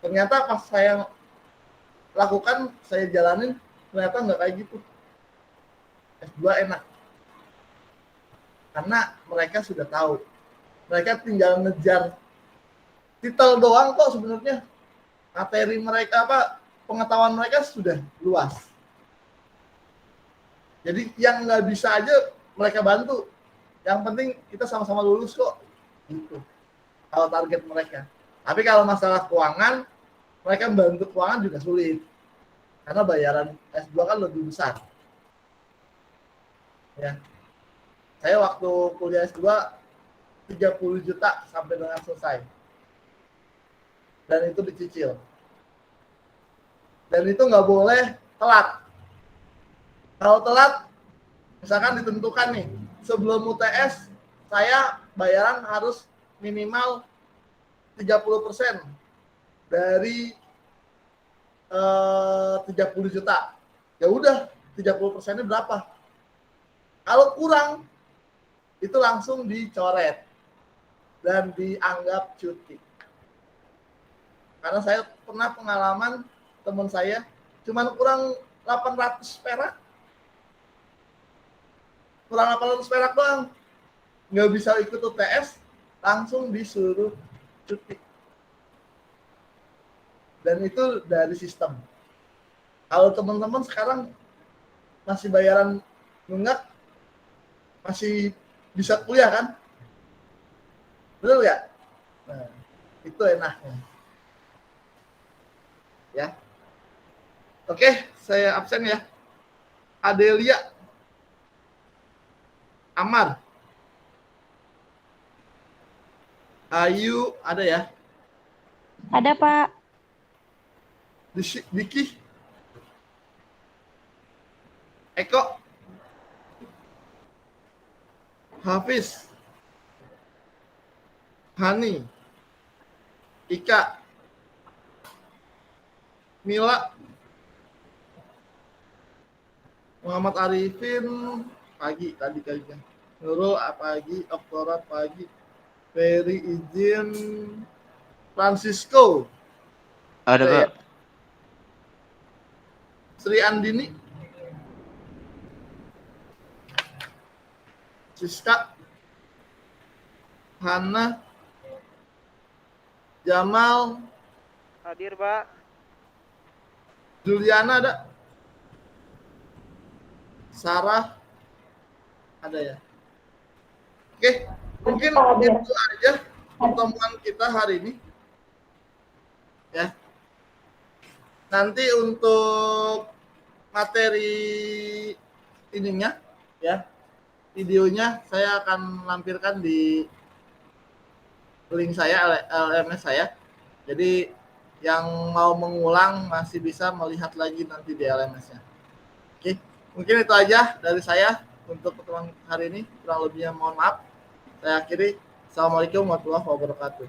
Ternyata pas saya lakukan, saya jalanin, ternyata nggak kayak gitu. S2 enak. Karena mereka sudah tahu. Mereka tinggal ngejar titel doang kok sebenarnya. Materi mereka pengetahuan mereka sudah luas. Jadi yang nggak bisa aja mereka bantu. Yang penting kita sama-sama lulus kok. Gitu. Kalau target mereka. Tapi kalau masalah keuangan, mereka bantu keuangan juga sulit. Karena bayaran S2 kan lebih besar. Ya. Saya waktu kuliah S2 30 juta sampai dengan selesai. Dan itu dicicil. Dan itu nggak boleh telat. Kalau telat, misalkan ditentukan nih, sebelum UTS, saya bayaran harus minimal 30% dari 30 juta. Ya udah, 30%-nya berapa? Kalau kurang, itu langsung dicoret dan dianggap cuti. Karena saya pernah pengalaman teman saya cuman kurang 800 perak. Kurang 800 perak doang. Nggak bisa ikut UTS, langsung disuruh cuti. Dan itu dari sistem. Kalau teman-teman sekarang masih bayaran nunggak, masih bisa kuliah kan? Betul ya? Nah, itu enaknya. Ya. Oke, saya absen ya. Adelia Amar. Ayu ada ya? Ada, Pak. Diki. Eko. Hafiz. Hani. Ika. Mila. Muhammad Arifin pagi tadi kayaknya. Nurul pagi, Oktorat pagi. Ferry izin. Francisco. Ada, Pak. Ya. Sri Andini. Siska. Hana. Jamal. Hadir, Pak. Juliana ada. Sarah ada ya. Oke, mungkin itu aja pertemuan kita hari ini. Ya. Nanti untuk materi ininya ya, videonya saya akan lampirkan di link saya, LMS saya. Jadi yang mau mengulang masih bisa melihat lagi nanti di LMS-nya. Oke, mungkin itu aja dari saya untuk pertemuan hari ini. Kurang lebihnya mohon maaf. Saya akhiri. Assalamualaikum warahmatullahi wabarakatuh.